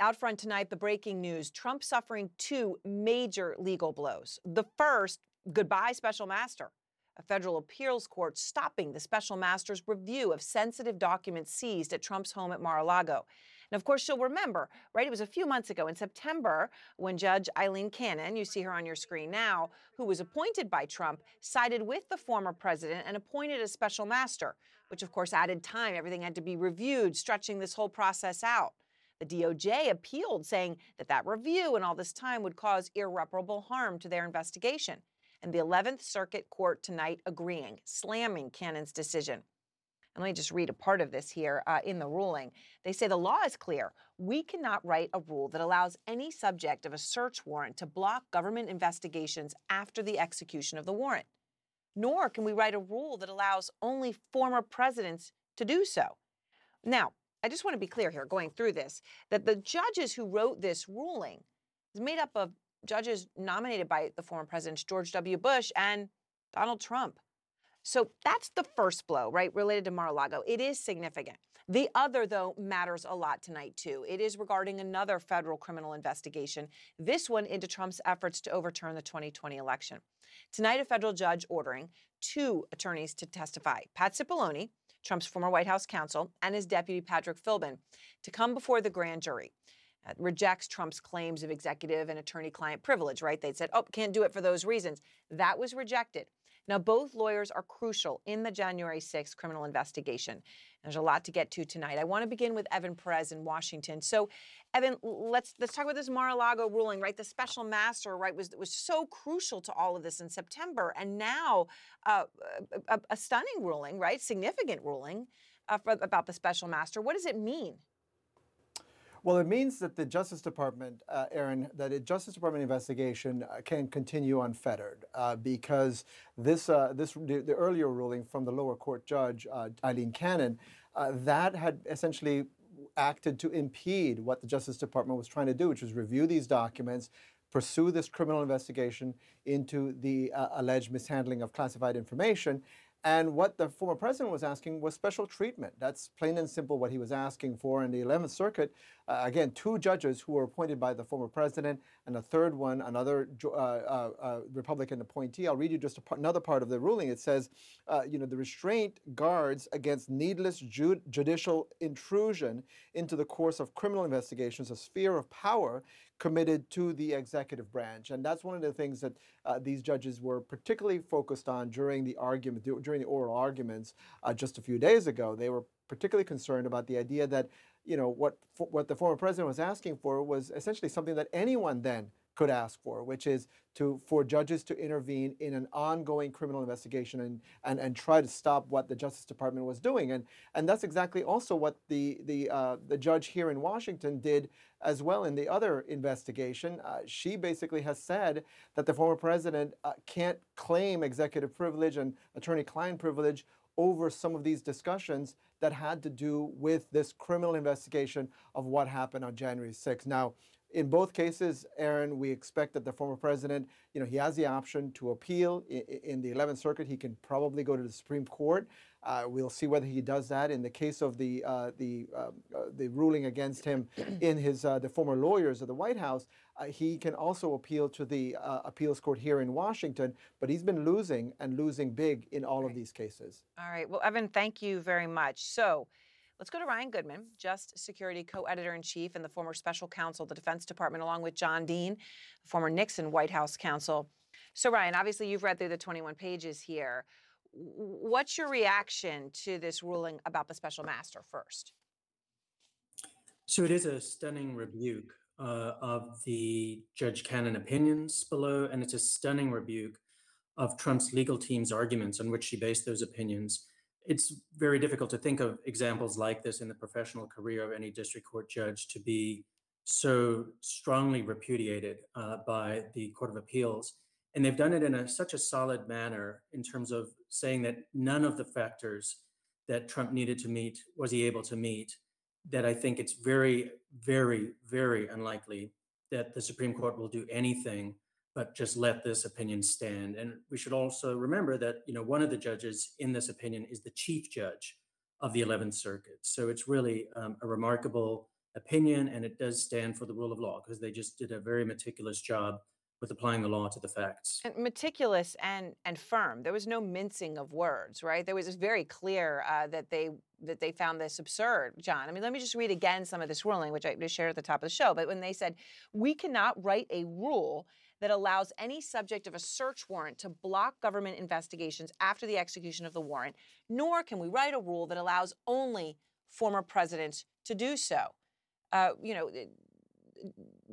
Out front tonight, the breaking news: Trump suffering two major legal blows. The first, goodbye, special master. A federal appeals court stopping the special master's review of sensitive documents seized at Trump's home at Mar-a-Lago. And of course, you'll remember, right? It was a few months ago in September when Judge Eileen Cannon, you see her on your screen now, who was appointed by Trump, sided with the former president and appointed a special master, which of course added time. Everything had to be reviewed, stretching this whole process out. The DOJ appealed, saying that that review and all this time would cause irreparable harm to their investigation. And the 11th Circuit Court tonight agreeing, slamming Cannon's decision. And let me just read a part of this here in the ruling. They say the law is clear. We cannot write a rule that allows any subject of a search warrant to block government investigations after the execution of the warrant. Nor can we write a rule that allows only former presidents to do so. Now, I just want to be clear here, going through this, that the judges who wrote this ruling is made up of judges nominated by the former presidents George W. Bush and Donald Trump. So that's the first blow, right, related to Mar-a-Lago. It is significant. The other, though, matters a lot tonight, too. It is regarding another federal criminal investigation, this one into Trump's efforts to overturn the 2020 election. Tonight, a federal judge ordering two attorneys to testify: Pat Cipollone, Trump's former White House counsel, and his deputy Patrick Philbin, to come before the grand jury. It rejects Trump's claims of executive and attorney-client privilege, right? They said, oh, can't do it for those reasons. That was rejected. Now, both lawyers are crucial in the January 6th criminal investigation. There's a lot to get to tonight. I want to begin with Evan Perez in Washington. So, Evan, let's talk about this Mar-a-Lago ruling, right? The special master, right, was so crucial to all of this in September, and now a stunning ruling, right? Significant ruling about the special master. What does it mean? Well, it means that the Justice Department, Aaron, that a Justice Department investigation can continue unfettered because the earlier ruling from the lower court judge, Eileen Cannon, that had essentially acted to impede what the Justice Department was trying to do, which was review these documents, pursue this criminal investigation into the alleged mishandling of classified information. And what the former president was asking was special treatment. That's plain and simple what he was asking for. In the 11th Circuit, again, two judges who were appointed by the former president, and a third one, another Republican appointee. I'll read you just another part of the ruling. It says, the restraint guards against needless judicial intrusion into the course of criminal investigations, a sphere of power committed to the executive branch. And that's one of the things that these judges were particularly focused on during the argument, during the oral arguments just a few days ago. They were particularly concerned about the idea that, what the former president was asking for was essentially something that anyone then could ask for, which is for judges to intervene in an ongoing criminal investigation and try to stop what the Justice Department was doing. And that's exactly also what the judge here in Washington did as well in the other investigation. She basically has said that the former president can't claim executive privilege and attorney-client privilege over some of these discussions that had to do with this criminal investigation of what happened on January 6th. Now, in both cases, Aaron, we expect that the former president, he has the option to appeal. In the 11th Circuit, he can probably go to the Supreme Court. We'll see whether he does that. In the case of the ruling against him in the former lawyers of the White House, he can also appeal to the appeals court here in Washington. But he's been losing and losing big in all of these cases. All right. Well, Evan, thank you very much. So let's go to Ryan Goodman, Just Security co-editor-in-chief and the former special counsel of the Defense Department, along with John Dean, former Nixon White House counsel. So, Ryan, obviously you've read through the 21 pages here. What's your reaction to this ruling about the special master first? So it is a stunning rebuke of the Judge Cannon opinions below, and it's a stunning rebuke of Trump's legal team's arguments on which she based those opinions. It's very difficult to think of examples like this in the professional career of any district court judge to be so strongly repudiated by the Court of Appeals. And they've done it in such a solid manner in terms of saying that none of the factors that Trump needed to meet was he able to meet, that I think it's very, very, very unlikely that the Supreme Court will do anything but just let this opinion stand. And we should also remember that, one of the judges in this opinion is the chief judge of the 11th Circuit. So it's really a remarkable opinion, and it does stand for the rule of law because they just did a very meticulous job with applying the law to the facts. And meticulous and firm. There was no mincing of words, right? There was it's very clear that they found this absurd, John. I mean, let me just read again some of this ruling, which I just shared at the top of the show. But when they said, we cannot write a rule that allows any subject of a search warrant to block government investigations after the execution of the warrant, nor can we write a rule that allows only former presidents to do so. You know,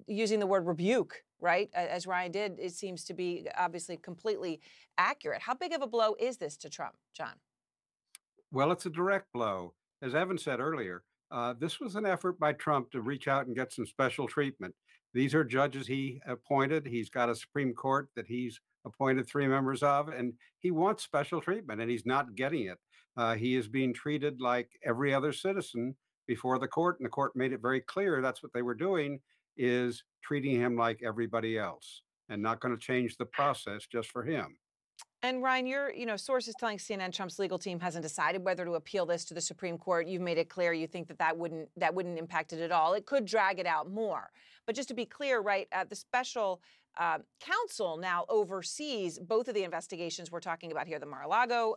using the word rebuke, right, as Ryan did, it seems to be obviously completely accurate. How big of a blow is this to Trump, John? Well, it's a direct blow. As Evan said earlier, this was an effort by Trump to reach out and get some special treatment. These are judges he appointed. He's got a Supreme Court that he's appointed 3 members of, and he wants special treatment, and he's not getting it. He is being treated like every other citizen before the court, and the court made it very clear that's what they were doing, is treating him like everybody else and not going to change the process just for him. And Ryan, your sources telling CNN Trump's legal team hasn't decided whether to appeal this to the Supreme Court. You've made it clear you think that wouldn't impact it at all. It could drag it out more. But just to be clear, right, the special counsel now oversees both of the investigations we're talking about here, the Mar-a-Lago,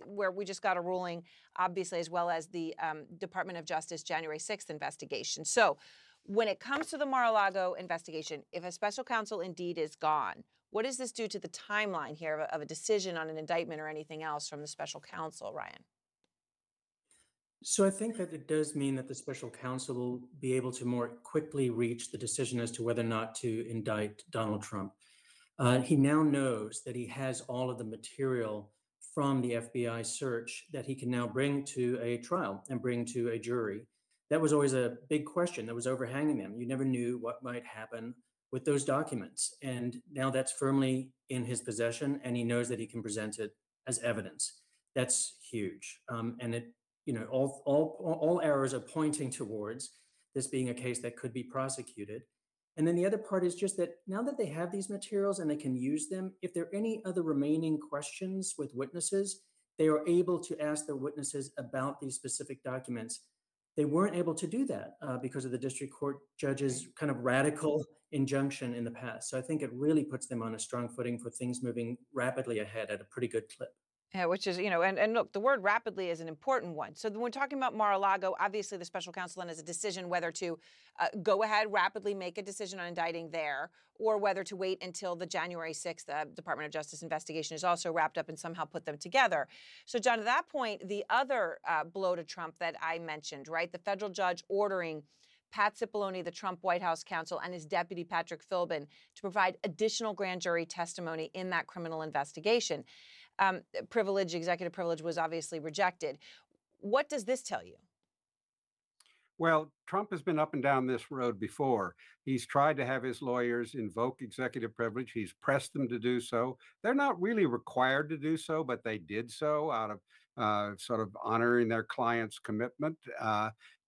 where we just got a ruling, obviously, as well as the Department of Justice January 6th investigation. So when it comes to the Mar-a-Lago investigation, if a special counsel indeed is gone, what does this do to the timeline here of a decision on an indictment or anything else from the special counsel, Ryan? So I think that it does mean that the special counsel will be able to more quickly reach the decision as to whether or not to indict Donald Trump. He now knows that he has all of the material from the FBI search that he can now bring to a trial and bring to a jury. That was always a big question that was overhanging them. You never knew what might happen with those documents. And now that's firmly in his possession, and he knows that he can present it as evidence. That's huge. And it, all arrows are pointing towards this being a case that could be prosecuted. And then the other part is just that now that they have these materials and they can use them, if there are any other remaining questions with witnesses, they are able to ask the witnesses about these specific documents. They weren't able to do that because of the district court judge's kind of radical injunction in the past. So I think it really puts them on a strong footing for things moving rapidly ahead at a pretty good clip. Yeah, which is, and look, the word rapidly is an important one. So when we're talking about Mar-a-Lago, obviously the special counsel then has a decision whether to go ahead, rapidly make a decision on indicting there, or whether to wait until the January 6th Department of Justice investigation is also wrapped up and somehow put them together. So, John, to that point, the other blow to Trump that I mentioned, right, the federal judge ordering Pat Cipollone, the Trump White House counsel, and his deputy Patrick Philbin to provide additional grand jury testimony in that criminal investigation. Executive privilege was obviously rejected. What does this tell you? Well, Trump has been up and down this road before. He's tried to have his lawyers invoke executive privilege. He's pressed them to do so. They're not really required to do so, but they did so out of sort of honoring their client's commitment.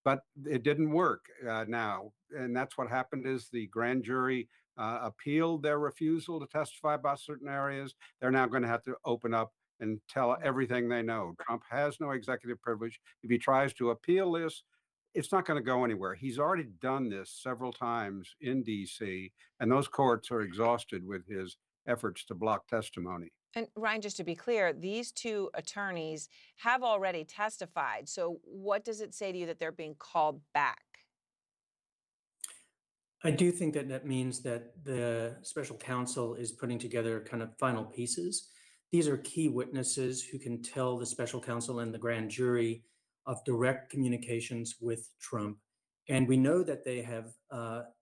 But it didn't work now. And that's what happened is the grand jury appealed their refusal to testify about certain areas. They're now going to have to open up and tell everything they know. Trump has no executive privilege. If he tries to appeal this, it's not going to go anywhere. He's already done this several times in D.C., and those courts are exhausted with his efforts to block testimony. And Ryan, just to be clear, these two attorneys have already testified. So what does it say to you that they're being called back? I do think that that means that the special counsel is putting together kind of final pieces. These are key witnesses who can tell the special counsel and the grand jury of direct communications with Trump. And we know that they have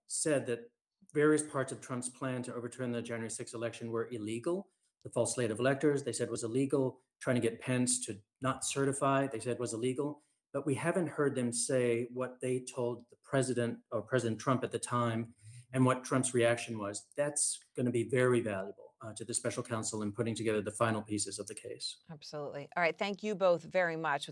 said that various parts of Trump's plan to overturn the January 6th election were illegal. The false slate of electors, they said was illegal. Trying to get Pence to not certify, they said was illegal. But we haven't heard them say what they told the president or President Trump at the time and what Trump's reaction was. That's going to be very valuable to the special counsel in putting together the final pieces of the case. Absolutely. All right. Thank you both very much.